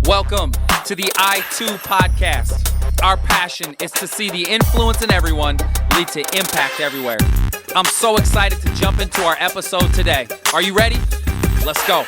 Welcome to the I2 podcast. Our passion is to see the influence in everyone lead to impact everywhere. I'm so excited to jump into our episode today. Are you ready? Let's go.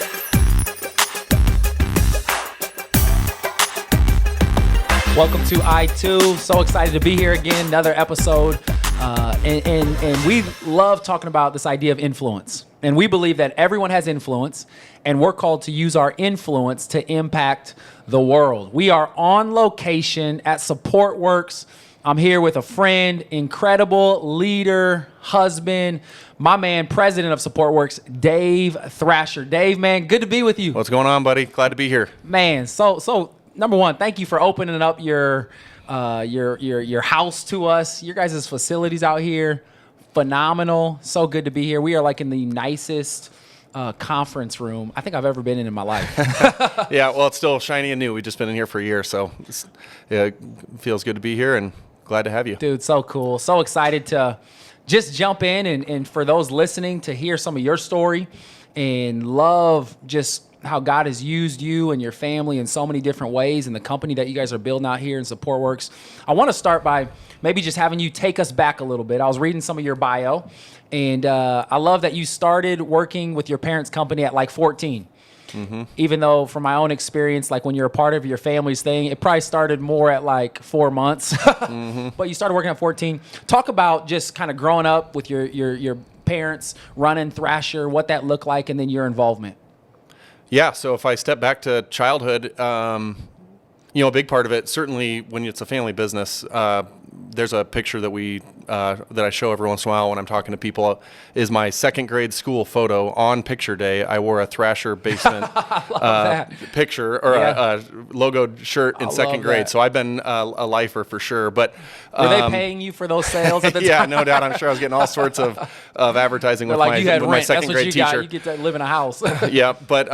Welcome to I2. So excited to be here again, another episode. And we love talking about this idea of influence. And we believe that everyone has influence, and we're called to use our influence to impact the world. We are on location at SupportWorks. I'm here with a friend, incredible leader, husband, my man, president of SupportWorks, Dave Thrasher. Dave, man, good to be with you. What's going on, buddy? Glad to be here. Man, so number one, thank you for opening up your house to us. Your guys' facilities out here, phenomenal. So good to be here. We are like in the nicest conference room I think I've ever been in my life. Yeah, well, it's still shiny and new. We've just been in here for a year, so it feels good to be here and glad to have you. Dude, so cool. So excited to just jump in and for those listening to hear some of your story and love just how God has used you and your family in so many different ways and the company that you guys are building out here in SupportWorks. I want to start by maybe just having you take us back a little bit. I was reading some of your bio, and I love that you started working with your parents' company at like 14. Mm-hmm. Even though from my own experience, like when you're a part of your family's thing, it probably started more at like 4 months, mm-hmm. But you started working at 14. Talk about just kind of growing up with your parents, running Thrasher, what that looked like, and then your involvement. Yeah, so if I step back to childhood, a big part of it, certainly when it's a family business, there's a picture that I show every once in a while when I'm talking to people, is my second grade school photo. On picture day, I wore a Thrasher basement picture or a logoed shirt in second grade. So I've been a lifer for sure. But were they paying you for those sales at the time? Yeah, no doubt. I'm sure I was getting all sorts of advertising with my second grade teacher. You get to live in a house. Yeah, but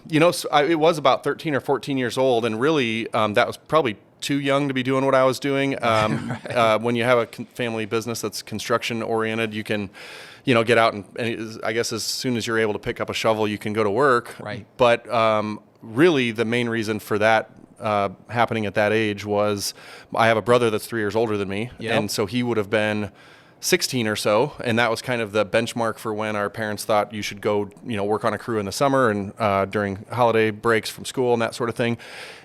it was about 13 or 14 years old, and really that was probably too young to be doing what I was doing. Right. When you have a family business that's construction oriented, you can, get out and I guess as soon as you're able to pick up a shovel, you can go to work. Right. But really the main reason for that happening at that age was I have a brother that's 3 years older than me. Yep. And so he would have been 16 or so, and that was kind of the benchmark for when our parents thought you should go, work on a crew in the summer and during holiday breaks from school and that sort of thing.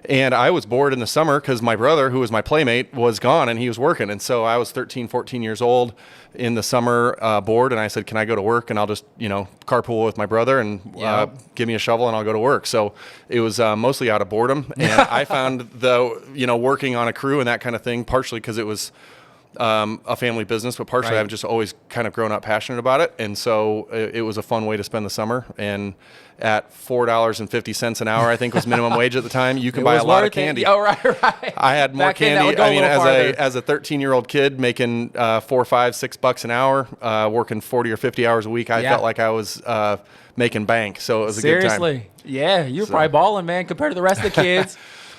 And I was bored in the summer because my brother, who was my playmate, was gone and he was working. And so I was 13, 14 years old in the summer, bored, and I said, can I go to work? And I'll just, carpool with my brother and give me a shovel and I'll go to work. So it was mostly out of boredom. And I found working on a crew and that kind of thing, partially because it was a family business, but partially I've just always kind of grown up passionate about it. And so it was a fun way to spend the summer. And at $4.50 an hour, I think was minimum wage at the time, you can buy a lot of candy. Oh, right. I had more candy. As a 13-year-old kid making $4, $5, $6 an hour, working 40 or 50 hours a week, I felt like I was making bank. So it was a good time. Seriously. Yeah, you're probably balling, man, compared to the rest of the kids.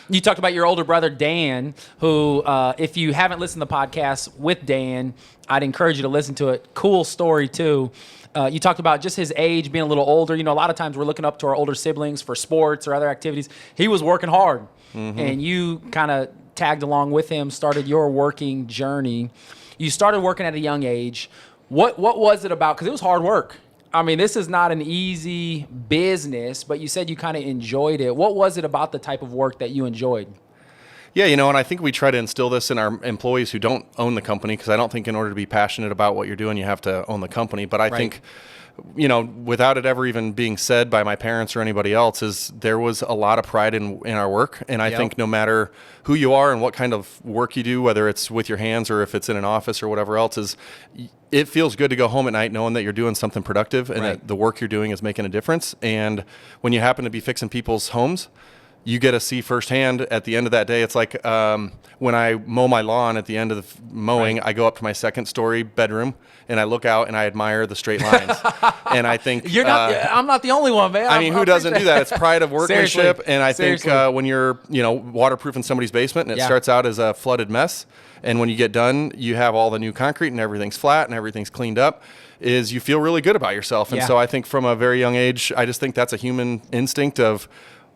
You talked about your older brother, Dan, who, if you haven't listened to the podcast with Dan, I'd encourage you to listen to it. Cool story, too. You talked about just his age, being a little older. A lot of times we're looking up to our older siblings for sports or other activities. He was working hard, mm-hmm. and you kind of tagged along with him, started your working journey. You started working at a young age. What was it about? Because it was hard work. I mean, this is not an easy business, but you said you kind of enjoyed it. What was it about the type of work that you enjoyed? Yeah, and I think we try to instill this in our employees who don't own the company, because I don't think in order to be passionate about what you're doing, you have to own the company. But I think, without it ever even being said by my parents or anybody else, is there was a lot of pride in our work. And I think no matter who you are and what kind of work you do, whether it's with your hands or if it's in an office or whatever else, it feels good to go home at night knowing that you're doing something productive and that the work you're doing is making a difference. And when you happen to be fixing people's homes, you get to see firsthand at the end of that day. It's like when I mow my lawn at the end of the mowing, I go up to my second story bedroom and I look out and I admire the straight lines. And I think I'm not the only one, man. I mean, who doesn't do that? It's pride of workmanship. And I think when you're, waterproofing somebody's basement and it starts out as a flooded mess, and when you get done, you have all the new concrete and everything's flat and everything's cleaned up, is you feel really good about yourself. And so I think from a very young age, I just think that's a human instinct of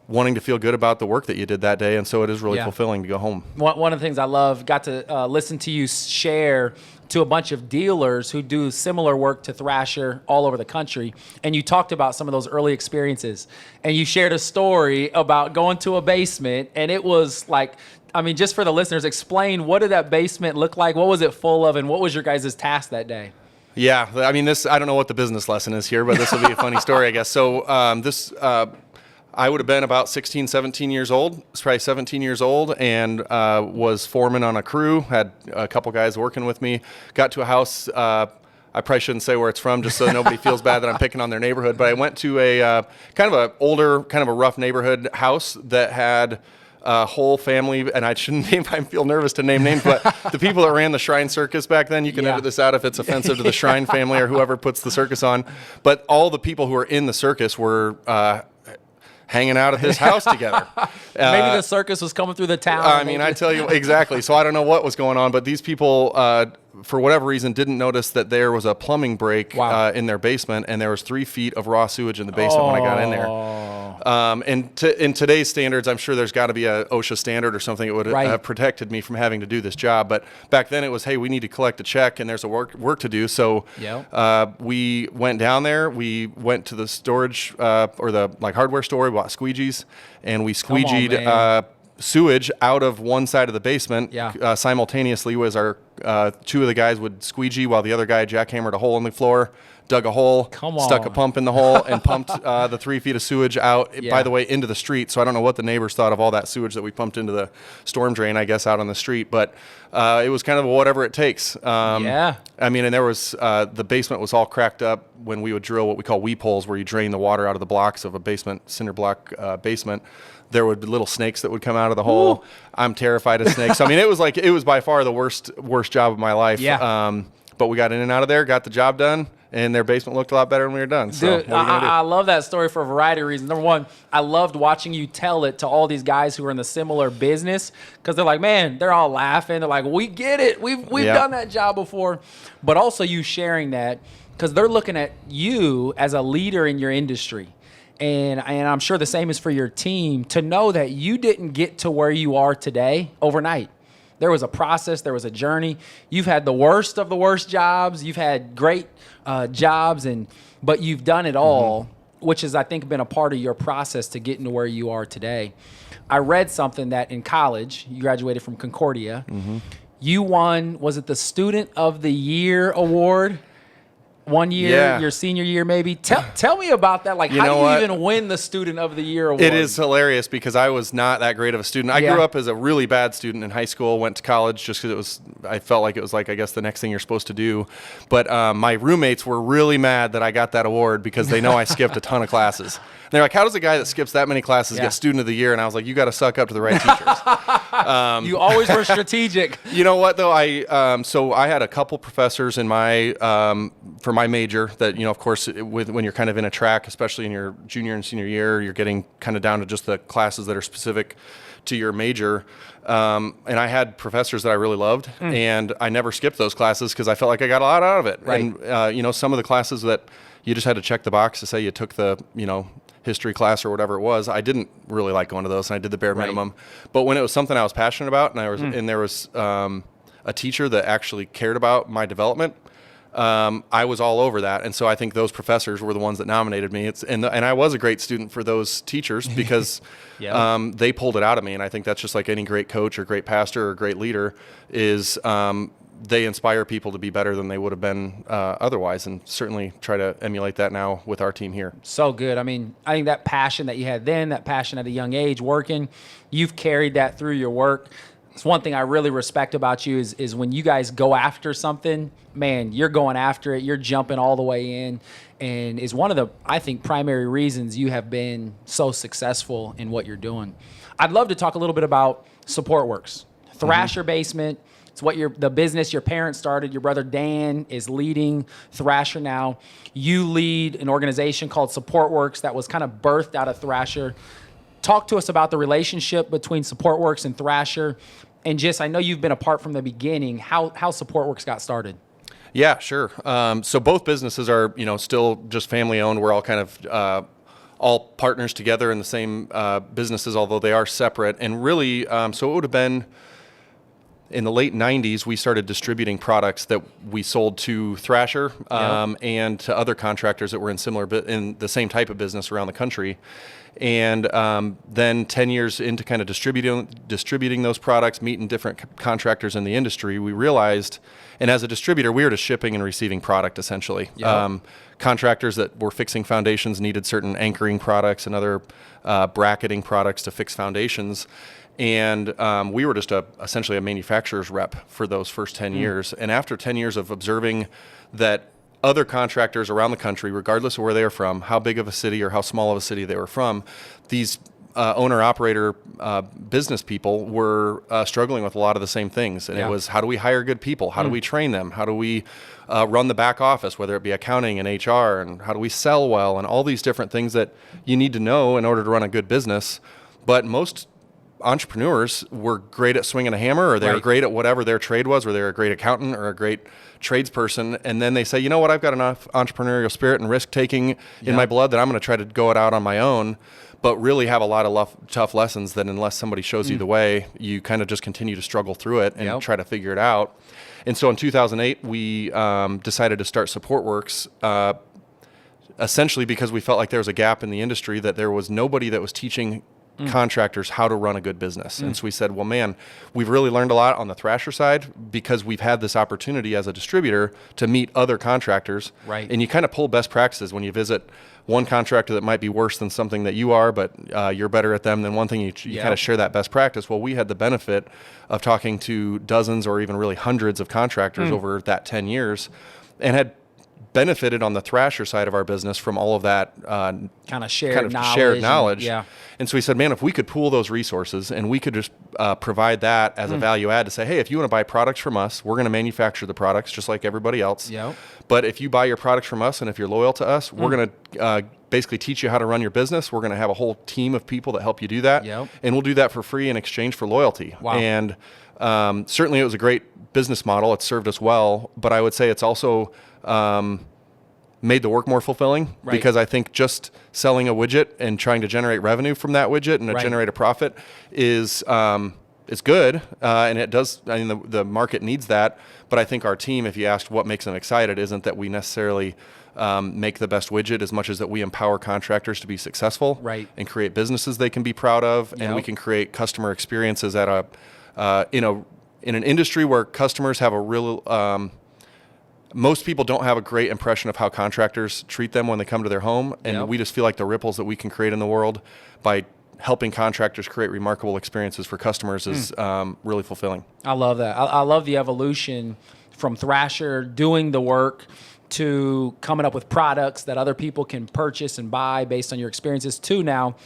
wanting to feel good about the work that you did that day. And so it is really fulfilling to go home. One of the things I love, got to listen to you share to a bunch of dealers who do similar work to Thrasher all over the country. And you talked about some of those early experiences. And you shared a story about going to a basement. And it was like, I mean, just for the listeners, explain, what did that basement look like? What was it full of? And what was your guys' task that day? Yeah, I mean, I don't know what the business lesson is here, but this will be a funny story, I guess. So I would have been about 16, 17 years old. I was probably 17 years old, and was foreman on a crew, had a couple guys working with me. Got to a house, I probably shouldn't say where it's from just so nobody feels bad that I'm picking on their neighborhood, but I went to a kind of an older, kind of a rough neighborhood house that had a whole family, and I shouldn't name, I feel nervous to name names, but the people that ran the Shrine Circus back then, you can edit this out if it's offensive to the Shrine family or whoever puts the circus on, but all the people who were in the circus were hanging out at this house together. Maybe the circus was coming through the town. I mean, I tell you, exactly. So I don't know what was going on, but these people, for whatever reason, didn't notice that there was a plumbing break in their basement, and there was 3 feet of raw sewage in the basement when I got in there. And in today's standards, I'm sure there's got to be a OSHA standard or something that would have protected me from having to do this job. But back then it was, hey, we need to collect a check, and there's a work to do. So we went down there. We went to the storage or the hardware store. We bought squeegees, and we squeegeed sewage out of one side of the basement simultaneously. Was our 2 of the guys would squeegee while the other guy jackhammered a hole in the floor, dug a hole, stuck a pump in the hole, and pumped the 3 feet of sewage out, by the way, into the street. So I don't know what the neighbors thought of all that sewage that we pumped into the storm drain, I guess, out on the street. But it was kind of whatever it takes. I mean, and there was, the basement was all cracked up when we would drill what we call weep holes, where you drain the water out of the blocks of a basement, cinder block basement. There would be little snakes that would come out of the hole. I'm terrified of snakes. I mean, it was by far the worst job of my life. But we got in and out of there, got the job done, and their basement looked a lot better when we were done. So dude, I love that story for a variety of reasons. Number one, I loved watching you tell it to all these guys who are in the similar business, because they're like, man, they're all laughing. They're like, we get it. We've done that job before. But also you sharing that, because they're looking at you as a leader in your industry. And I'm sure the same is for your team, to know that you didn't get to where you are today overnight. There was a process. There was a journey. You've had the worst of the worst jobs. You've had great jobs, but you've done it all, which has, I think, been a part of your process to getting to where you are today. I read something that in college, you graduated from Concordia. You won, was it the Student of the Year award? One year, your senior year, maybe. Tell me about that. Like, how do you even win the Student of the Year award? It is hilarious because I was not that great of a student. I grew up as a really bad student in high school, went to college just because I felt like it was like, I guess, the next thing you're supposed to do. But my roommates were really mad that I got that award because they know I skipped a ton of classes. And they're like, how does a guy that skips that many classes get Student of the Year? And I was like, you got to suck up to the right teachers. You always were strategic. You know what, though? So I had a couple professors in my for my major that, of course, when you're kind of in a track, especially in your junior and senior year, you're getting kind of down to just the classes that are specific to your major. And I had professors that I really loved, and I never skipped those classes because I felt like I got a lot out of it. Right. And, some of the classes that you just had to check the box to say you took the, history class or whatever it was, I didn't really like going to those, and I did the bare minimum. But when it was something I was passionate about, and there was a teacher that actually cared about my development, I was all over that. And so I think those professors were the ones that nominated me. And I was a great student for those teachers because they pulled it out of me. And I think that's just like any great coach or great pastor or great leader is they inspire people to be better than they would have been otherwise, and certainly try to emulate that now with our team here. So good. I mean, I think that passion that you had then, that passion at a young age working, you've carried that through your work. It's one thing I really respect about you is when you guys go after something, man, you're going after it. You're jumping all the way in, and is one of the, I think, primary reasons you have been so successful in what you're doing. I'd love to talk a little bit about SupportWorks. Thrasher Basement. It's the business your parents started. Your brother Dan is leading Thrasher now. You lead an organization called SupportWorks that was kind of birthed out of Thrasher. Talk to us about the relationship between SupportWorks and Thrasher, and just, I know you've been a part from the beginning, how SupportWorks got started. Yeah, sure. So both businesses are, still just family owned. We're all kind of all partners together in the same businesses, although they are separate. And really, so it would have been in the late 90s, we started distributing products that we sold to Thrasher and to other contractors that were in the same type of business around the country. And then 10 years into kind of distributing those products, meeting different contractors in the industry, we realized, and as a distributor, we were just shipping and receiving product essentially. Contractors that were fixing foundations needed certain anchoring products and other bracketing products to fix foundations. And we were just essentially a manufacturer's rep for those first 10 years. And after 10 years of observing that other contractors around the country, regardless of where they were from, how big of a city or how small of a city they were from, these owner-operator business people were struggling with a lot of the same things. And it was, how do we hire good people? How do we train them? How do we run the back office, whether it be accounting and HR? And how do we sell well? And all these different things that you need to know in order to run a good business. But most entrepreneurs were great at swinging a hammer, or they were great at whatever their trade was, or they're a great accountant or a great tradesperson. And then they say, you know what, I've got enough entrepreneurial spirit and risk taking in my blood that I'm going to try to go it out on my own, but really have a lot of tough lessons that unless somebody shows you the way, you kind of just continue to struggle through it and try to figure it out. And so in 2008, we decided to start SupportWorks, essentially because we felt like there was a gap in the industry, that there was nobody that was teaching contractors how to run a good business. And so we said, well, man, we've really learned a lot on the Thrasher side because we've had this opportunity as a distributor to meet other contractors. And you kind of pull best practices when you visit one contractor that might be worse than something that you are, but you're better at them than one thing. You kind of share that best practice. Well, we had the benefit of talking to dozens or even really hundreds of contractors over that 10 years and had benefited on the Thrasher side of our business from all of that kind of shared knowledge. And so we said, man, if we could pool those resources and we could just provide that as a value add to say, hey, if you want to buy products from us, we're going to manufacture the products just like everybody else. But if you buy your products from us and if you're loyal to us, we're going to basically teach you how to run your business. We're going to have a whole team of people that help you do that. And we'll do that for free in exchange for loyalty. And certainly it was a great business model. It served us well. But I would say it's also made the work more fulfilling because I think just selling a widget and trying to generate revenue from that widget and generate a profit is good, and it does. I mean, the market needs that. But I think our team, if you asked what makes them excited, isn't that we necessarily make the best widget as much as that we empower contractors to be successful and create businesses they can be proud of, and we can create customer experiences at in an industry where customers have a real most people don't have a great impression of how contractors treat them when they come to their home. And we just feel like the ripples that we can create in the world by helping contractors create remarkable experiences for customers is really fulfilling. I love that. I love the evolution from Thrasher doing the work to coming up with products that other people can purchase and buy based on your experiences to now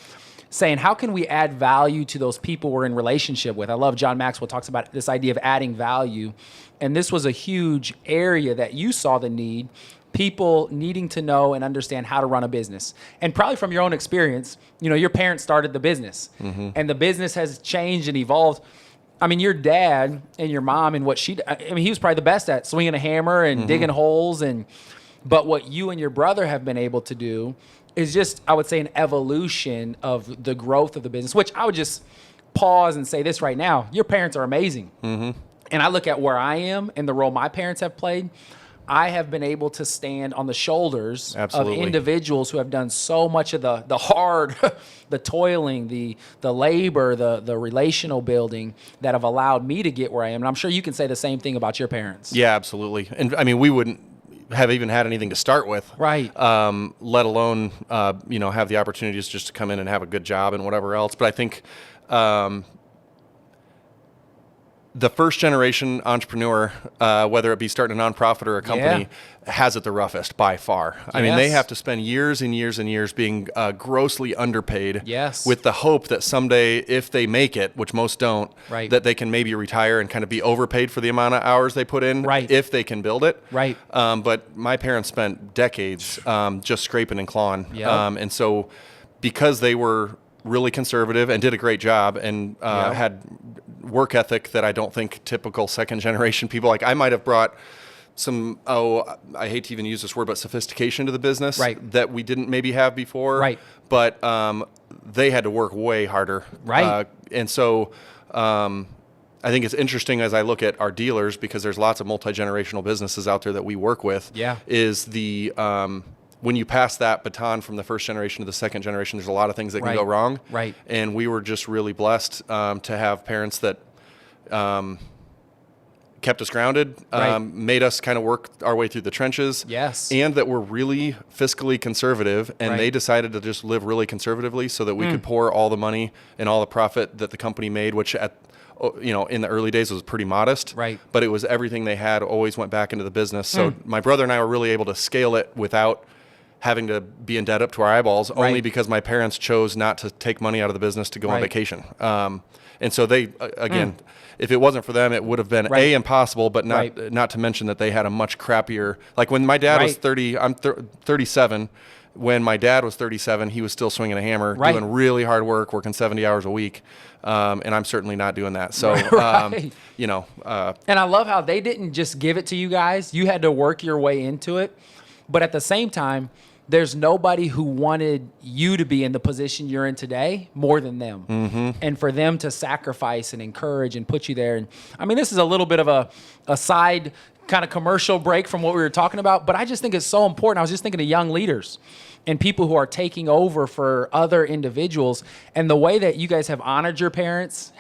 saying, how can we add value to those people we're in relationship with? I love John Maxwell talks about this idea of adding value. And this was a huge area that you saw the need, people needing to know and understand how to run a business. And probably from your own experience, your parents started the business and the business has changed and evolved. I mean, your dad and your mom and he was probably the best at swinging a hammer and digging holes. But what you and your brother have been able to do is just, I would say, an evolution of the growth of the business, which I would just pause and say this right now. Your parents are amazing. And I look at where I am and the role my parents have played. I have been able to stand on the shoulders of individuals who have done so much of the hard, the toiling, the labor, the relational building that have allowed me to get where I am. And I'm sure you can say the same thing about your parents. Yeah, absolutely. And I mean, we wouldn't have even had anything to start with, let alone have the opportunities just to come in and have a good job and whatever else. But I think the first generation entrepreneur, whether it be starting a nonprofit or a company, has it the roughest by far. I mean, they have to spend years and years and years being grossly underpaid with the hope that someday, if they make it, which most don't, that they can maybe retire and kind of be overpaid for the amount of hours they put in if they can build it. But my parents spent decades just scraping and clawing. And so because they were really conservative and did a great job and had work ethic that I don't think typical second generation people, like I might have brought some, I hate to even use this word, but sophistication to the business that we didn't maybe have before. Right. But they had to work way harder. Right. And so I think it's interesting as I look at our dealers, because there's lots of multi-generational businesses out there that we work with, is the when you pass that baton from the first generation to the second generation, there's a lot of things that can go wrong. Right. And we were just really blessed to have parents that kept us grounded, made us kind of work our way through the trenches. Yes. And that were really fiscally conservative, and they decided to just live really conservatively so that we could pour all the money and all the profit that the company made, which in the early days was pretty modest. Right. But it was everything they had always went back into the business. So my brother and I were really able to scale it without having to be in debt up to our eyeballs, only because my parents chose not to take money out of the business to go on vacation. And so they, again, if it wasn't for them, it would have been impossible, but not to mention that they had a much crappier, like when my dad was 30, I'm 37. When my dad was 37, he was still swinging a hammer, doing really hard work, working 70 hours a week. And I'm certainly not doing that. So, and I love how they didn't just give it to you guys. You had to work your way into it. But at the same time, there's nobody who wanted you to be in the position you're in today more than them. And for them to sacrifice and encourage and put you there. And I mean, this is a little bit of a side kind of commercial break from what we were talking about, but I just think it's so important. I was just thinking of young leaders and people who are taking over for other individuals, and the way that you guys have honored your parents,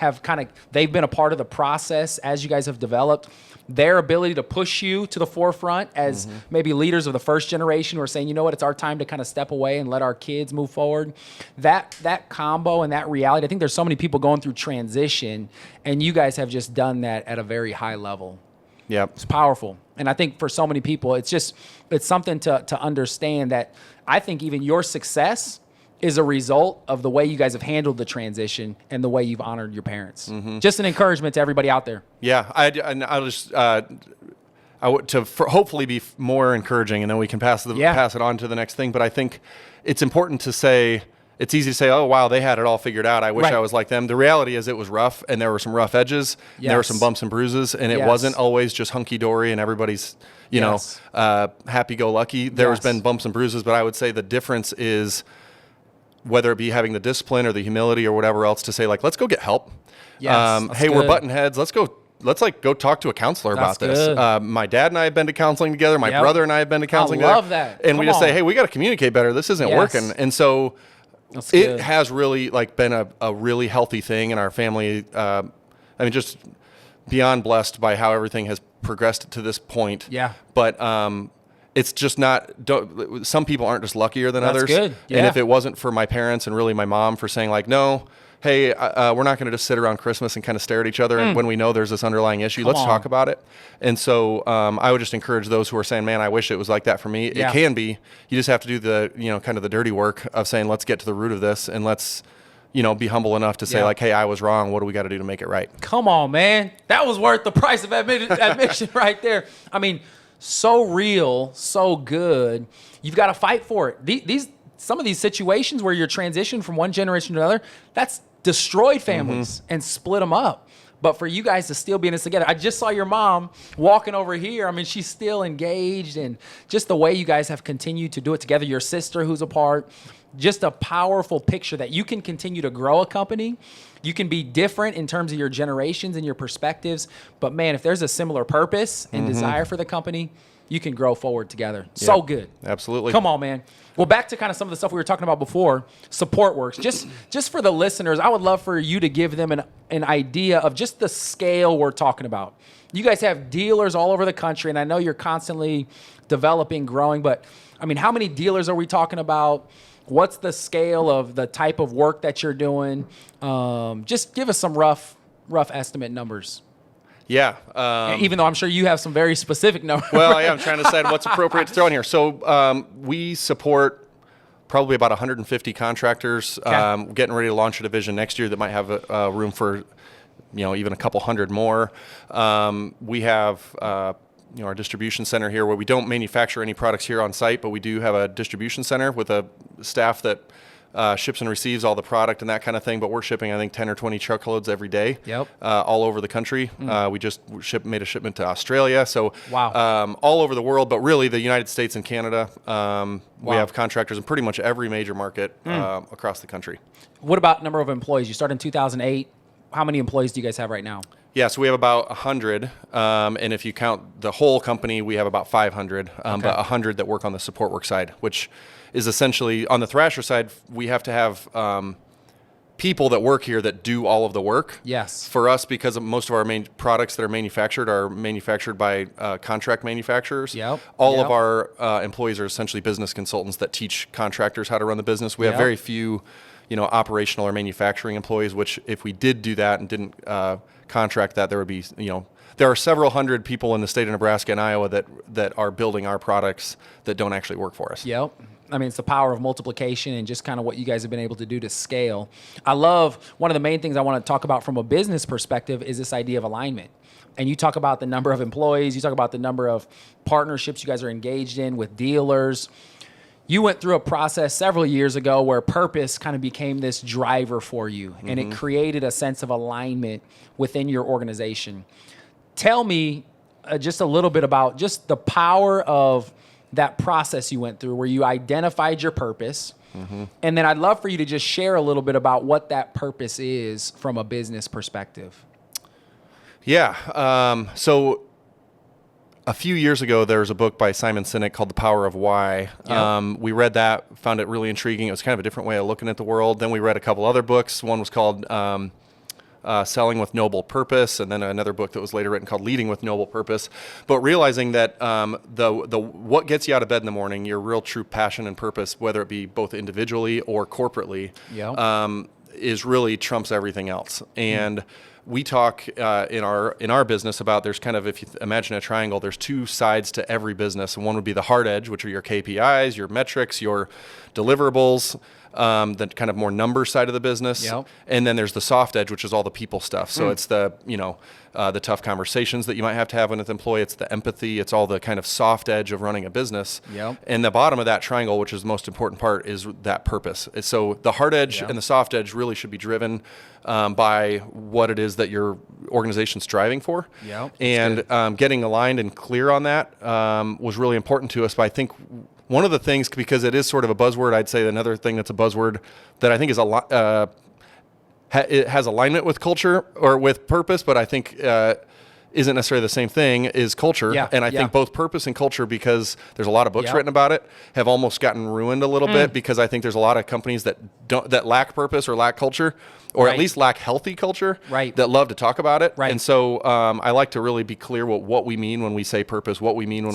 they've been a part of the process as you guys have developed. Their ability to push you to the forefront as maybe leaders of the first generation who are saying, you know what, it's our time to kind of step away and let our kids move forward. That combo and that reality, I think there's so many people going through transition, and you guys have just done that at a very high level. Yeah, it's powerful. And I think for so many people, it's something to understand that I think even your success is a result of the way you guys have handled the transition and the way you've honored your parents. Just an encouragement to everybody out there. Yeah, I'll just hopefully be more encouraging, and then we can pass it on to the next thing. But I think it's important to say, it's easy to say, oh, wow, they had it all figured out. I wish I was like them. The reality is it was rough, and there were some rough edges. And there were some bumps and bruises, and it wasn't always just hunky-dory and everybody's, happy-go-lucky. There's been bumps and bruises, but I would say the difference is whether it be having the discipline or the humility or whatever else to say, like, let's go get help. Hey, we're button heads. Let's go talk to a counselor about this. My dad and I have been to counseling together. My brother and I have been to counseling together. I love that. And we just say, hey, we got to communicate better. This isn't working. And so it has really been a really healthy thing in our family. Just beyond blessed by how everything has progressed to this point. Yeah. But it's just not. Some people aren't just luckier than others. Good. Yeah. And if it wasn't for my parents and really my mom for saying like, no, hey, we're not going to just sit around Christmas and kind of stare at each other. And when we know there's this underlying issue, let's talk about it. And so I would just encourage those who are saying, man, I wish it was like that for me. It can be. You just have to do the, kind of the dirty work of saying, let's get to the root of this, and let's, be humble enough to say like, hey, I was wrong. What do we got to do to make it right? Come on, man. That was worth the price of admission right there. I mean, so real, so good. You've got to fight for it. Some of these situations where you're transitioning from one generation to another, that's destroyed families and split them up. But for you guys to still be in this together, I just saw your mom walking over here. I mean, she's still engaged, and just the way you guys have continued to do it together, your sister who's a part, just a powerful picture that you can continue to grow a company. You can be different in terms of your generations and your perspectives. But man, if there's a similar purpose and desire for the company, you can grow forward together. So good. Absolutely. Come on, man. Well, back to kind of some of the stuff we were talking about before, support works. Just for the listeners, I would love for you to give them an idea of just the scale we're talking about. You guys have dealers all over the country, and I know you're constantly developing, growing, but I mean, how many dealers are we talking about? What's the scale of the type of work that you're doing? Just give us some rough estimate numbers. Yeah. Even though I'm sure you have some very specific numbers. Well, I'm trying to decide what's appropriate to throw in here. So we support probably about 150 contractors. Getting ready to launch a division next year that might have a room for, even a couple hundred more. We have our distribution center here where we don't manufacture any products here on site, but we do have a distribution center with a staff that ships and receives all the product and that kind of thing, but we're shipping, I think, 10 or 20 truckloads every day. Yep. All over the country. We just made a shipment to Australia. So wow. All over the world, but really the United States and Canada. We have contractors in pretty much every major market across the country. What about number of employees? You started in 2008. How many employees do you guys have right now? Yeah, so we have about 100, and if you count the whole company, we have about 500, but 100 that work on the support work side, which is essentially, on the Thrasher side, we have to have people that work here that do all of the work. Yes. For us, because of most of our main products that are manufactured by contract manufacturers. Yep. All of our employees are essentially business consultants that teach contractors how to run the business. We have very few, operational or manufacturing employees, which if we did do that and didn't contract that, there would be, there are several hundred people in the state of Nebraska and Iowa that are building our products that don't actually work for us. Yep. I mean, it's the power of multiplication and just kind of what you guys have been able to do to scale. I love, one of the main things I want to talk about from a business perspective is this idea of alignment. And you talk about the number of employees, you talk about the number of partnerships you guys are engaged in with dealers. You went through a process several years ago where purpose kind of became this driver for you, and it created a sense of alignment within your organization. Tell me just a little bit about just the power of that process you went through where you identified your purpose. And then I'd love for you to just share a little bit about what that purpose is from a business perspective. Yeah. So a few years ago, there was a book by Simon Sinek called The Power of Why. Yep. We read that, found it really intriguing. It was kind of a different way of looking at the world. Then we read a couple other books. One was called Selling with Noble Purpose, and then another book that was later written called Leading with Noble Purpose. But realizing that the what gets you out of bed in the morning, your real true passion and purpose, whether it be both individually or corporately, is really trumps everything else. And we talk in our business about, there's kind of, if you imagine a triangle, there's two sides to every business, and one would be the hard edge, which are your KPIs, your metrics, your deliverables, the kind of more number side of the business. Yep. And then there's the soft edge, which is all the people stuff. So it's the, the tough conversations that you might have to have with an employee. It's the empathy. It's all the kind of soft edge of running a business. Yep. And the bottom of that triangle, which is the most important part, is that purpose. So the hard edge and the soft edge really should be driven by what it is that your organization's striving for. Yep. And getting aligned and clear on that was really important to us. But I think one of the things, because it is sort of a buzzword, I'd say another thing that's a buzzword that I think is it has alignment with culture or with purpose, but I think isn't necessarily the same thing, is culture. Yeah, and I think both purpose and culture, because there's a lot of books written about it, have almost gotten ruined a little bit, because I think there's a lot of companies that lack purpose or lack culture, or at least lack healthy culture, that love to talk about it. And so I like to really be clear what we mean when we say purpose, what we mean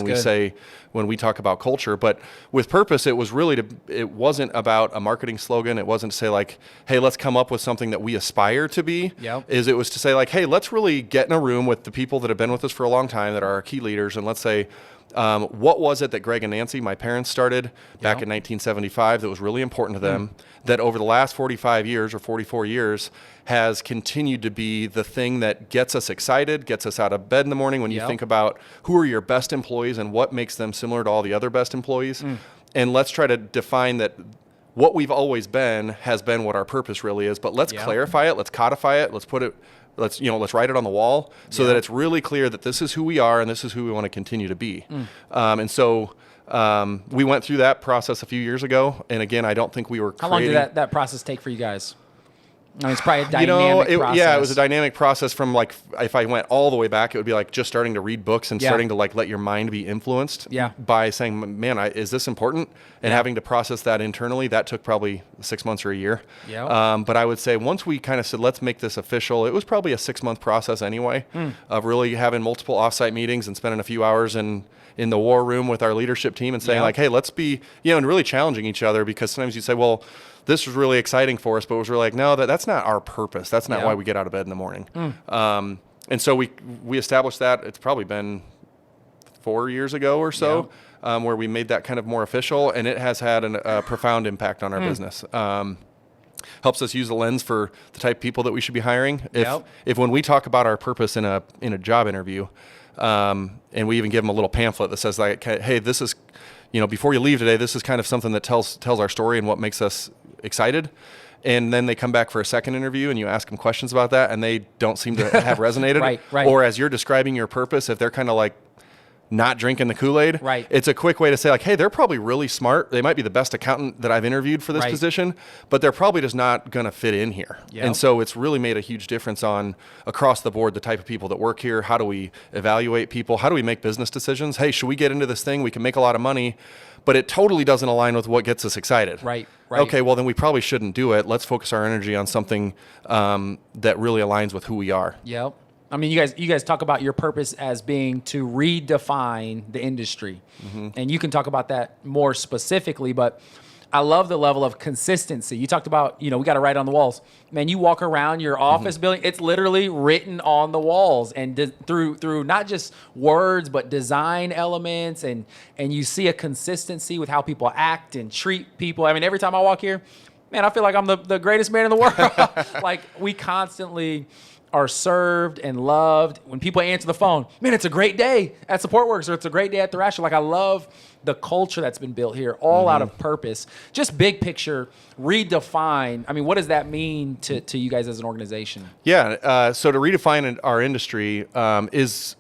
when we talk about culture. But with purpose, it was really it wasn't about a marketing slogan. It wasn't to say like, hey, let's come up with something that we aspire to be. It was to say like, hey, let's really get in a room with the people that have been with us for a long time, that are our key leaders, and let's say, what was it that Greg and Nancy, my parents, started back in 1975 that was really important to them, that over the last 45 years or 44 years has continued to be the thing that gets us excited, gets us out of bed in the morning when you think about who are your best employees and what makes them similar to all the other best employees. And let's try to define that what we've always been has been what our purpose really is, but let's clarify it, let's codify it, let's write it on the wall so that it's really clear that this is who we are and this is who we want to continue to be. And so we went through that process a few years ago. And again, I don't think we were How long did that process take for you guys? I mean, it's probably a dynamic process. Yeah, it was a dynamic process from like, if I went all the way back, it would be like just starting to read books and starting to like let your mind be influenced by saying, man, is this important? And having to process that internally, that took probably 6 months or a year. But I would say once we kind of said, let's make this official, it was probably a 6-month process anyway of really having multiple offsite meetings and spending a few hours in the war room with our leadership team and saying like, hey, let's be, and really challenging each other, because sometimes you say, well, this was really exciting for us, but it was really like, no, that's not our purpose. That's not why we get out of bed in the morning. And so we established that. It's probably been 4 years ago or so, where we made that kind of more official, and it has had a profound impact on our business. Helps us use the lens for the type of people that we should be hiring. If when we talk about our purpose in a job interview, and we even give them a little pamphlet that says like, hey, this is, before you leave today, this is kind of something that tells our story and what makes us excited. And then they come back for a second interview and you ask them questions about that and they don't seem to have resonated. Right. Or as you're describing your purpose, if they're kind of like not drinking the Kool-Aid, it's a quick way to say like, hey, they're probably really smart. They might be the best accountant that I've interviewed for this position, but they're probably just not going to fit in here. And so it's really made a huge difference on across the board, the type of people that work here. How do we evaluate people? How do we make business decisions? Hey, should we get into this thing? We can make a lot of money, but it totally doesn't align with what gets us excited. Right. Okay, well then we probably shouldn't do it. Let's focus our energy on something that really aligns with who we are. Yep. I mean, you guys talk about your purpose as being to redefine the industry. And you can talk about that more specifically, but I love the level of consistency. You talked about, we got to write on the walls. Man, you walk around your office building, it's literally written on the walls and through not just words, but design elements. And you see a consistency with how people act and treat people. I mean, every time I walk here, man, I feel like I'm the greatest man in the world. Like we constantly are served and loved. When people answer the phone, man, it's a great day at SupportWorks or it's a great day at Thrasher. Like I love the culture that's been built here, all out of purpose. Just big picture, redefine. I mean, what does that mean to you guys as an organization? Yeah, so to redefine our industry is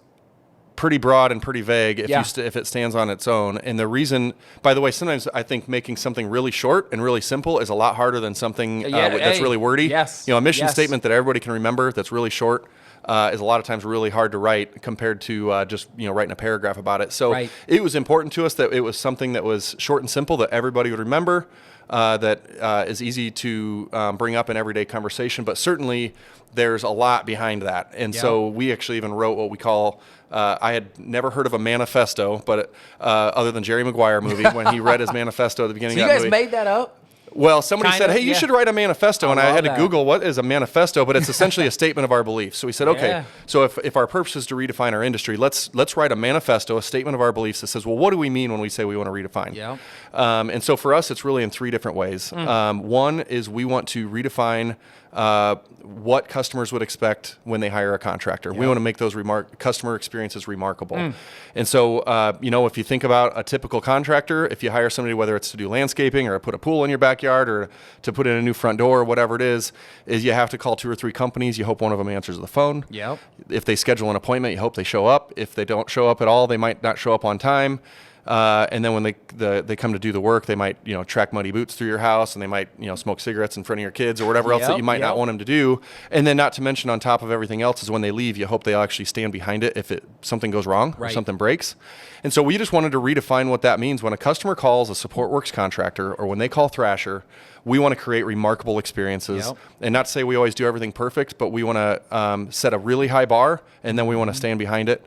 pretty broad and pretty vague if it stands on its own. And the reason, by the way, sometimes I think making something really short and really simple is a lot harder than something that's really wordy. Yes. A mission statement that everybody can remember that's really short is a lot of times really hard to write compared to just writing a paragraph about it. So it was important to us that it was something that was short and simple that everybody would remember, that is easy to bring up in everyday conversation, but certainly there's a lot behind that. And so we actually even wrote what we call, I had never heard of a manifesto, but other than Jerry Maguire movie, when he read his manifesto at the beginning of that movie. You guys made that up? Well, somebody said, hey, you should write a manifesto. And I had to Google what is a manifesto, but it's essentially a statement of our beliefs. So we said, okay, so if our purpose is to redefine our industry, let's write a manifesto, a statement of our beliefs that says, well, what do we mean when we say we want to redefine? Yeah. And so for us, it's really in three different ways. One is we want to redefine what customers would expect when they hire a contractor. We want to make those customer experiences remarkable. And so, if you think about a typical contractor, if you hire somebody, whether it's to do landscaping or put a pool in your backyard or to put in a new front door or whatever it is you have to call 2 or 3 companies. You hope one of them answers the phone. Yep. If they schedule an appointment, you hope they show up. If they don't show up at all, they might not show up on time. And then when they come to do the work, they might track muddy boots through your house, and they might smoke cigarettes in front of your kids or whatever else that you might not want them to do. And then not to mention on top of everything else is when they leave, you hope they'll actually stand behind it if something goes wrong or something breaks. And so we just wanted to redefine what that means when a customer calls a SupportWorks contractor or when they call Thrasher. We want to create remarkable experiences, and not to say we always do everything perfect, but we want to set a really high bar, and then we want to stand behind it.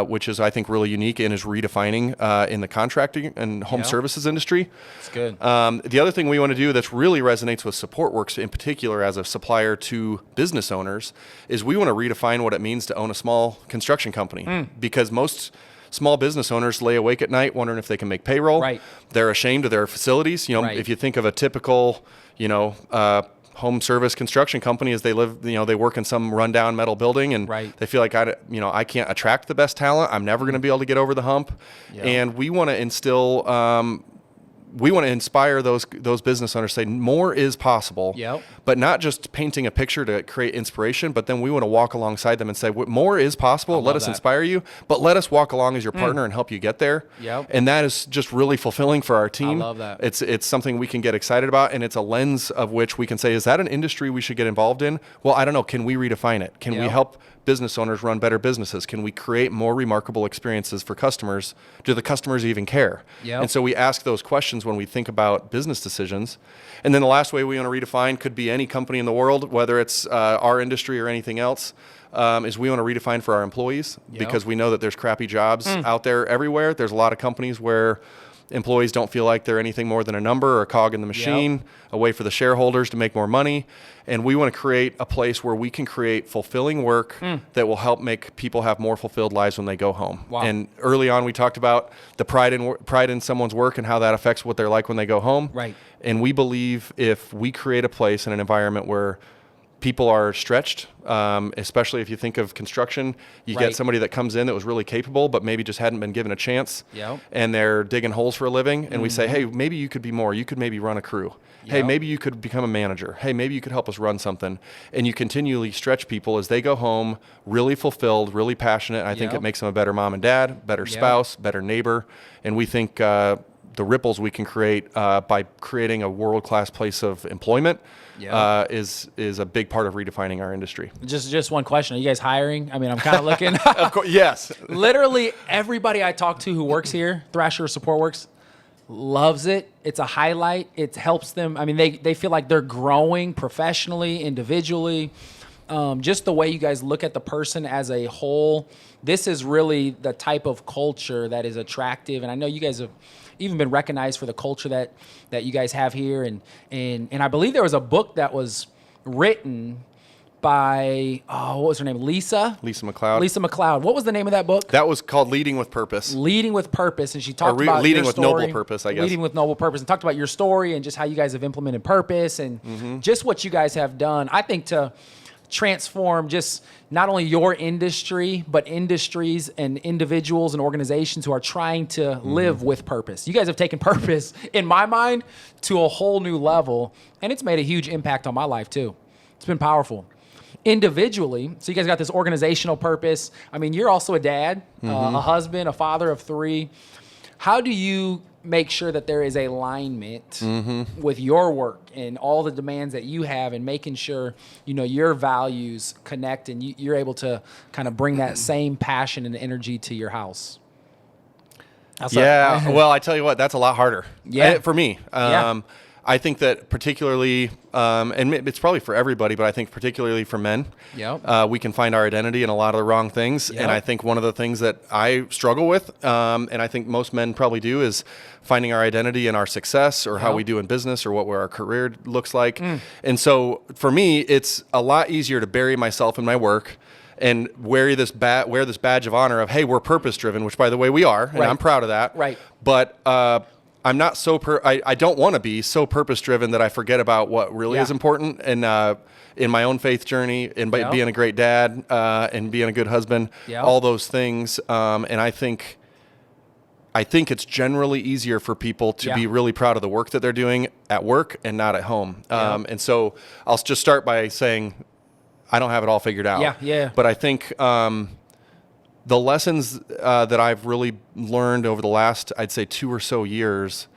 Which is, I think, really unique and is redefining in the contracting and home services industry. It's good. The other thing we want to do that really resonates with SupportWorks in particular as a supplier to business owners is we want to redefine what it means to own a small construction company. Because most small business owners lay awake at night wondering if they can make payroll. They're ashamed of their facilities. If you think of a typical, home service construction company as they live, they work in some rundown metal building and they feel like I can't attract the best talent. I'm never going to be able to get over the hump. And we want to instill, we want to inspire those business owners, say more is possible, but not just painting a picture to create inspiration, but then we want to walk alongside them and say more is possible. Let us inspire you, but let us walk along as your partner and help you get there. And that is just really fulfilling for our team. I love that. It's something we can get excited about, and it's a lens of which we can say, is that an industry we should get involved in? Well, I don't know. Can we redefine it? Can we help business owners run better businesses? Can we create more remarkable experiences for customers? Do the customers even care? And so we ask those questions when we think about business decisions. And then the last way we want to redefine could be any company in the world, whether it's our industry or anything else, is we want to redefine for our employees because we know that there's crappy jobs out there everywhere. There's a lot of companies where employees don't feel like they're anything more than a number or a cog in the machine, a way for the shareholders to make more money. And we want to create a place where we can create fulfilling work that will help make people have more fulfilled lives when they go home. And early on, we talked about the pride in someone's work and how that affects what they're like when they go home. And we believe if we create a place and an environment where people are stretched, especially if you think of construction. You get somebody that comes in that was really capable, but maybe just hadn't been given a chance, and they're digging holes for a living. And we say, hey, maybe you could be more. You could maybe run a crew. Hey, maybe you could become a manager. Hey, maybe you could help us run something. And you continually stretch people as they go home really fulfilled, really passionate. And I think it makes them a better mom and dad, better spouse, better neighbor. And we think the ripples we can create by creating a world-class place of employment is a big part of redefining our industry. Just one question. Are you guys hiring? I mean, I'm kind of looking. Of course, yes. Literally everybody I talk to who works here, Thrasher Support Works, loves it. It's a highlight. It helps them. I mean, they feel like they're growing professionally, individually. Just the way you guys look at the person as a whole. This is really the type of culture that is attractive. And I know you guys have even been recognized for the culture that you guys have here. And I believe there was a book that was written by, what was her name? Lisa McLeod. Lisa McLeod. What was the name of that book? That was called Leading with Purpose. Leading with Purpose. And she talked about Leading your with story. Noble Purpose, I guess. Leading with Noble Purpose. And talked about your story and just how you guys have implemented purpose and just what you guys have done. I think to transform just not only your industry, but industries and individuals and organizations who are trying to live with purpose. You guys have taken purpose, in my mind, to a whole new level, and it's made a huge impact on my life too. It's been powerful. Individually, so you guys got this organizational purpose. I mean, you're also a dad, a husband, a father of 3. How do you make sure that there is alignment with your work and all the demands that you have, and making sure, you know, your values connect and you're able to kind of bring that same passion and energy to your house? Well, I tell you what, that's a lot harder for me. I think that particularly, and it's probably for everybody, but I think particularly for men, we can find our identity in a lot of the wrong things. And I think one of the things that I struggle with, and I think most men probably do, is finding our identity in our success or how we do in business or what our career looks like. And so for me, it's a lot easier to bury myself in my work and wear this badge of honor of, hey, we're purpose driven, which by the way we are, and I'm proud of that. But I'm not I don't want to be so purpose driven that I forget about what really is important. And in my own faith journey, and being a great dad, and being a good husband, all those things. And I think it's generally easier for people to be really proud of the work that they're doing at work and not at home. And so I'll just start by saying I don't have it all figured out. But I think the lessons that I've really learned over the last, I'd say 2 or so years,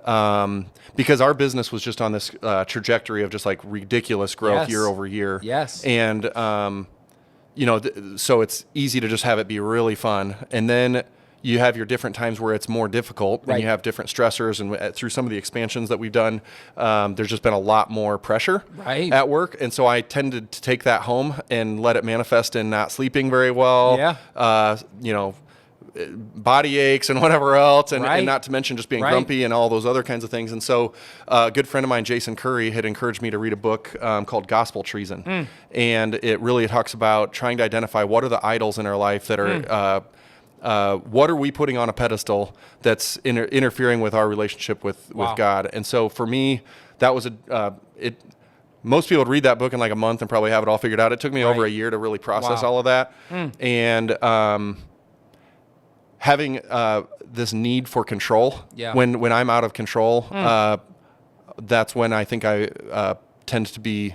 because our business was just on this trajectory of just like ridiculous growth year over year. And, so it's easy to just have it be really fun. And then you have your different times where it's more difficult and you have different stressors. And through some of the expansions that we've done, there's just been a lot more pressure at work. And so I tended to take that home and let it manifest in not sleeping very well, body aches and whatever else. And not to mention just being grumpy and all those other kinds of things. And so a good friend of mine, Jason Curry, had encouraged me to read a book called Gospel Treason. And it really talks about trying to identify what are the idols in our life that are what are we putting on a pedestal that's interfering with our relationship with God? And so for me, that was most people would read that book in like a month and probably have it all figured out. It took me over a year to really process all of that. And having this need for control, when I'm out of control, that's when I think I tend to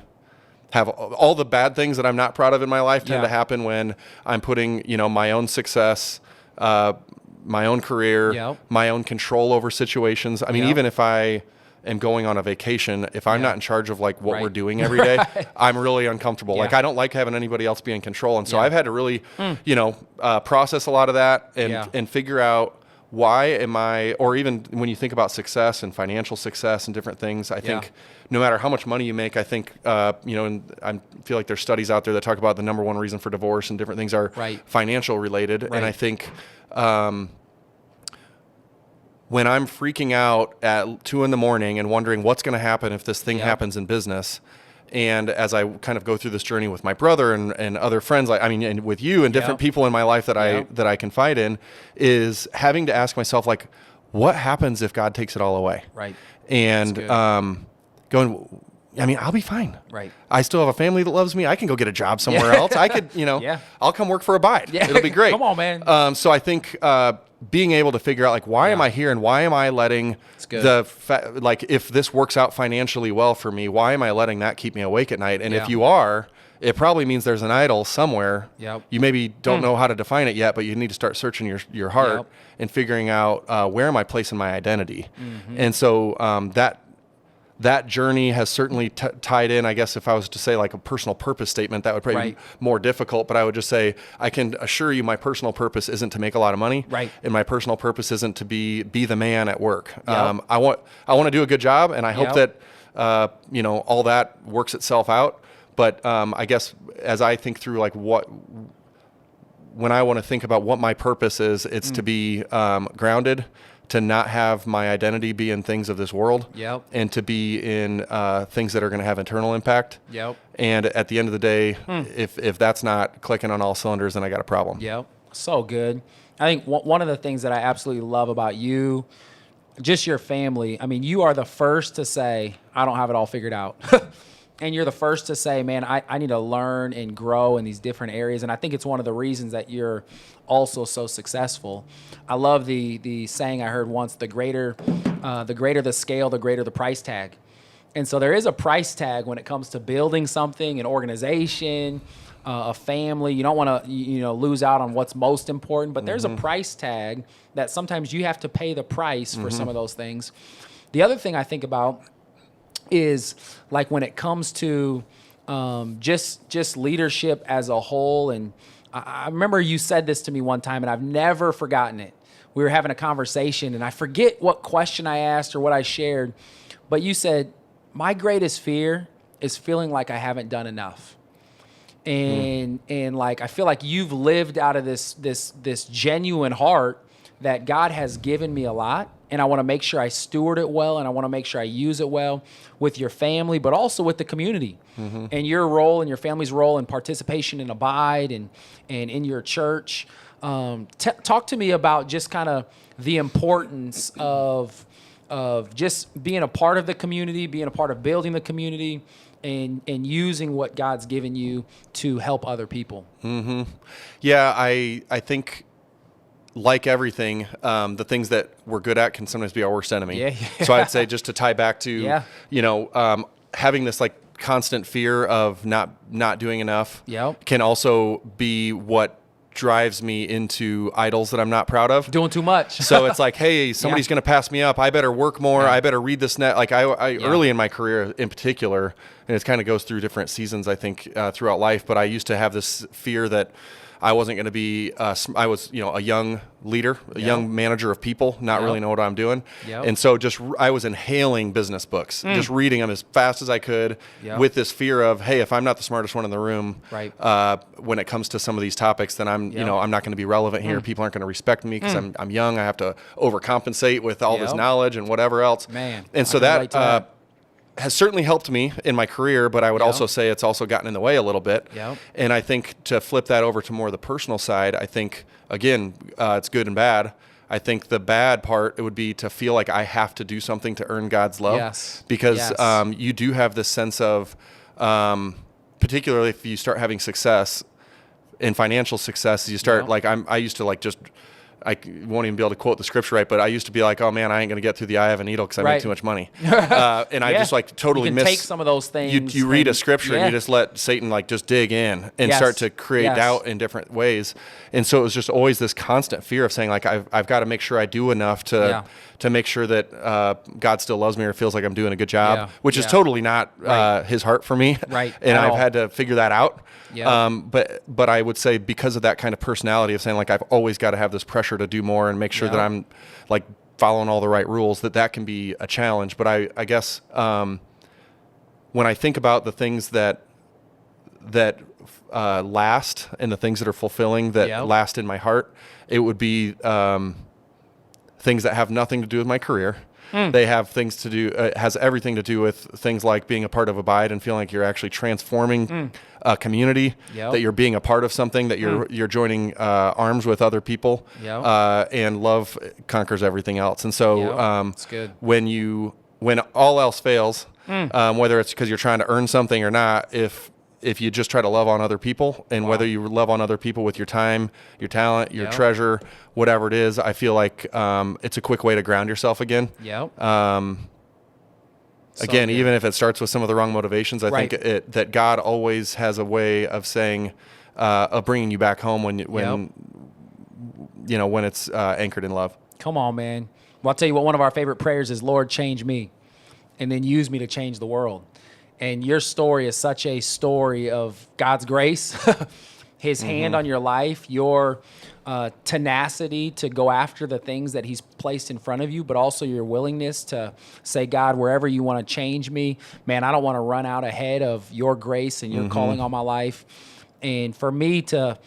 have all the bad things that I'm not proud of in my life tend to happen when I'm putting, my own success, my own career, my own control over situations. I mean, even if I am going on a vacation, if I'm not in charge of like what we're doing every day, I'm really uncomfortable. Like I don't like having anybody else be in control. And so I've had to really, process a lot of that and figure out why am I, or even when you think about success and financial success and different things, I think no matter how much money you make, I think, and I feel like there's studies out there that talk about the number one reason for divorce and different things are financial related. And I think when I'm freaking out at 2 a.m. and wondering what's going to happen if this thing happens in business, and as I kind of go through this journey with my brother and other friends, and with you and different people in my life that I confide in, is having to ask myself, like, what happens if God takes it all away? And going, I mean, I'll be fine. Right. I still have a family that loves me. I can go get a job somewhere else. I could, I'll come work for Abide. Yeah. It'll be great. Come on, man. So I think being able to figure out, like, why am I here, and why am I letting if this works out financially well for me, why am I letting that keep me awake at night? And if you are, it probably means there's an idol somewhere. Yep. You maybe don't know how to define it yet, but you need to start searching your heart and figuring out where am I placing my identity. Mm-hmm. And so that journey has certainly tied in, I guess, if I was to say like a personal purpose statement, that would probably be more difficult. But I would just say, I can assure you my personal purpose isn't to make a lot of money. Right. And my personal purpose isn't to be the man at work. Yep. I want to do a good job, and I hope that, all that works itself out. But I guess as I think through like when I want to think about what my purpose is, it's to be grounded, to not have my identity be in things of this world, and to be in things that are going to have internal impact. And at the end of the day, if that's not clicking on all cylinders, then I got a problem. So good. I think one of the things that I absolutely love about you, just your family, I mean, you are the first to say, I don't have it all figured out. And you're the first to say, man, I need to learn and grow in these different areas. And I think it's one of the reasons that you're also so successful. I love the saying I heard once, the greater the scale, the greater the price tag. And so there is a price tag when it comes to building something, an organization, a family. You don't want to lose out on what's most important, but there's a price tag that sometimes you have to pay the price for some of those things. The other thing I think about is like when it comes to just leadership as a whole. And I remember you said this to me one time, and I've never forgotten it. We were having a conversation, and I forget what question I asked or what I shared, but you said, my greatest fear is feeling like I haven't done enough. And like, I feel like you've lived out of this genuine heart that God has given me a lot, and I want to make sure I steward it well, and I want to make sure I use it well with your family, but also with the community, and your role and your family's role and participation in Abide and in your church. Talk to me about just kind of the importance of just being a part of the community, being a part of building the community, and using what God's given you to help other people. Yeah, I think, like everything, the things that we're good at can sometimes be our worst enemy. So I'd say, just to tie back to, having this like constant fear of not doing enough can also be what drives me into idols that I'm not proud of. Doing too much. So it's like, hey, somebody's going to pass me up. I better work more. I better read this net. Like I early in my career in particular, and it kind of goes through different seasons, I think, throughout life, but I used to have this fear that I wasn't going to be, I was, a young leader, a young manager of people, not really know what I'm doing. And so I was inhaling business books, just reading them as fast as I could with this fear of, hey, if I'm not the smartest one in the room, when it comes to some of these topics, then I'm not going to be relevant here. People aren't going to respect me because I'm young. I have to overcompensate with all this knowledge and whatever else. And so that has certainly helped me in my career, but I would also say it's also gotten in the way a little bit. And I think to flip that over to more the personal side, I think, again, it's good and bad. I think the bad part, it would be to feel like I have to do something to earn God's love. Because you do have this sense of, particularly if you start having success in financial success, you start I used to just, I won't even be able to quote the scripture right, but I used to be like, oh man, I ain't going to get through the eye of a needle because I make too much money. And I just totally you can take some of those things. You read a scripture and you just let Satan just dig in and start to create doubt in different ways. And so it was just always this constant fear of saying like, I've got to make sure I do enough to make sure that God still loves me or feels like I'm doing a good job, which is totally not his heart for me. And I've had to figure that out. But I would say because of that kind of personality of saying like I've always got to have this pressure to do more and make sure that I'm like following all the right rules, that can be a challenge. But I guess when I think about the things that last and the things that are fulfilling that last in my heart, it would be things that have nothing to do with my career. They have things to do, has everything to do with things like being a part of Abide and feeling like you're actually transforming a community, that you're being a part of something, that you're joining arms with other people, and love conquers everything else. And so it's good. when all else fails, whether it's because you're trying to earn something or not. If you just try to love on other people, and whether you love on other people with your time, your talent, your treasure, whatever it is, I feel like it's a quick way to ground yourself again. Again, even if it starts with some of the wrong motivations, I think that God always has a way of saying, of bringing you back home when it's anchored in love. Come on, man. Well, I'll tell you what, one of our favorite prayers is, Lord, change me, and then use me to change the world. And your story is such a story of God's grace, his hand on your life, your tenacity to go after the things that he's placed in front of you, but also your willingness to say, God, wherever you want to change me, man, I don't want to run out ahead of your grace and your calling on my life. And for me to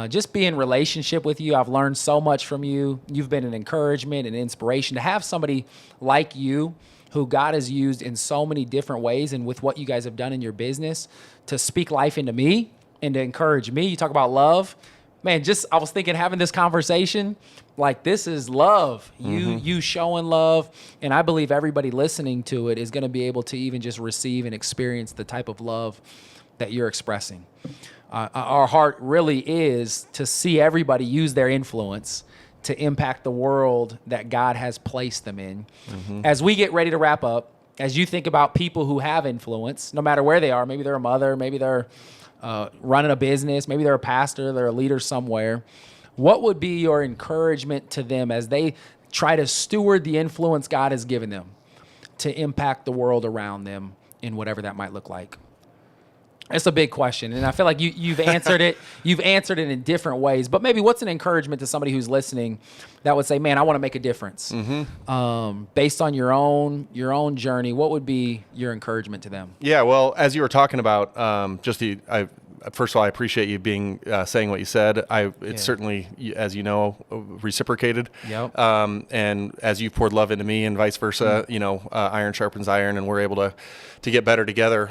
just be in relationship with you, I've learned so much from you. You've been an encouragement and inspiration. To have somebody like you who God has used in so many different ways, and with what you guys have done in your business, to speak life into me and to encourage me. You talk about love. Man, I was thinking, having this conversation, like, this is love. You showing love, and I believe everybody listening to it is going to be able to even just receive and experience the type of love that you're expressing. Our heart really is to see everybody use their influence to impact the world that God has placed them in. As we get ready to wrap up, as you think about people who have influence, no matter where they are, maybe they're a mother, maybe they're running a business, maybe they're a pastor, they're a leader somewhere, what would be your encouragement to them as they try to steward the influence God has given them to impact the world around them in whatever that might look like? It's a big question, and I feel like you've answered it. You've answered it in different ways, but maybe what's an encouragement to somebody who's listening that would say, "Man, I want to make a difference." Based on your own journey, what would be your encouragement to them? Yeah, well, as you were talking about, first of all, I appreciate you saying what you said. It's certainly, as you know, reciprocated. And as you poured love into me, and vice versa, iron sharpens iron, and we're able to get better together.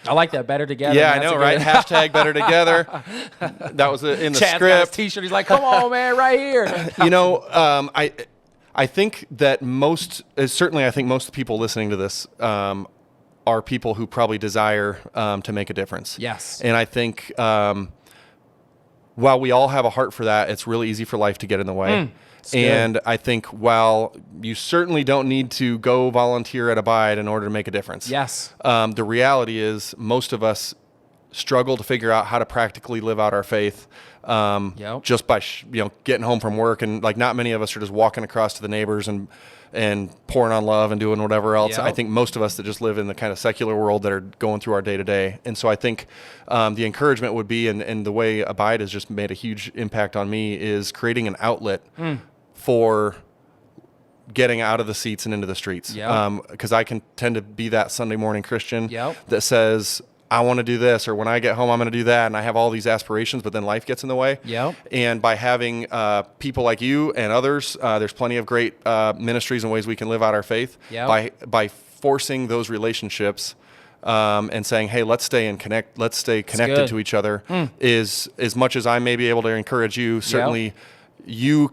I like that, better together. Yeah, man, I know, right? Hashtag better together. That was in the Chad's script. Got his T-shirt. He's like, "Come on, man, right here." I think that certainly I think most people listening to this are people who probably desire to make a difference. Yes. And I think while we all have a heart for that, it's really easy for life to get in the way. And I think while you certainly don't need to go volunteer at Abide in order to make a difference. Yes. The reality is most of us struggle to figure out how to practically live out our faith just by getting home from work, and like not many of us are just walking across to the neighbors and pouring on love and doing whatever else. I think most of us that just live in the kind of secular world that are going through our day to day. And so I think the encouragement would be, and the way Abide has just made a huge impact on me, is creating an outlet for getting out of the seats and into the streets. Because I can tend to be that Sunday morning Christian that says, I want to do this, or when I get home, I'm going to do that. And I have all these aspirations, but then life gets in the way. And by having people like you and others, there's plenty of great ministries and ways we can live out our faith. By forcing those relationships and saying, hey, let's stay connected to each other, is as much as I may be able to encourage you, certainly you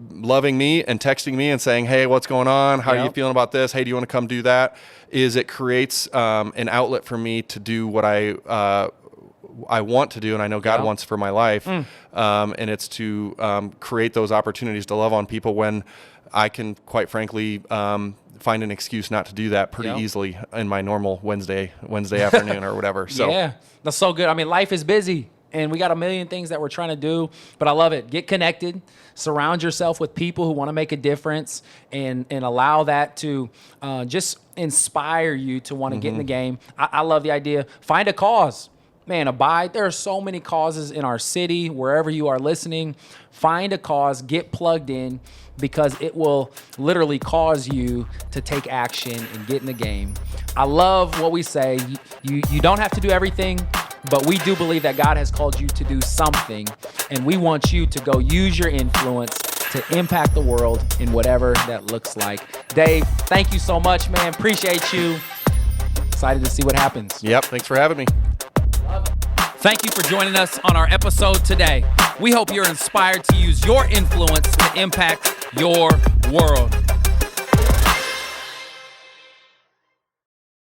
loving me and texting me and saying, hey, what's going on? How are you feeling about this? Hey, do you want to come do that? It creates an outlet for me to do what I want to do, and I know God wants for my life. And it's to create those opportunities to love on people when I can, quite frankly, find an excuse not to do that pretty easily in my normal Wednesday afternoon or whatever. So yeah, that's so good. I mean, life is busy, and we got a million things that we're trying to do, but I love it. Get connected, surround yourself with people who want to make a difference, and allow that to just inspire you to want to get in the game. I love the idea. Find a cause. Man, Abide. There are so many causes in our city, wherever you are listening. Find a cause, get plugged in, because it will literally cause you to take action and get in the game. I love what we say. You don't have to do everything, but we do believe that God has called you to do something, and we want you to go use your influence to impact the world in whatever that looks like. Dave, thank you so much, man. Appreciate you. Excited to see what happens. Yep, thanks for having me. Thank you for joining us on our episode today. We hope you're inspired to use your influence to impact your world.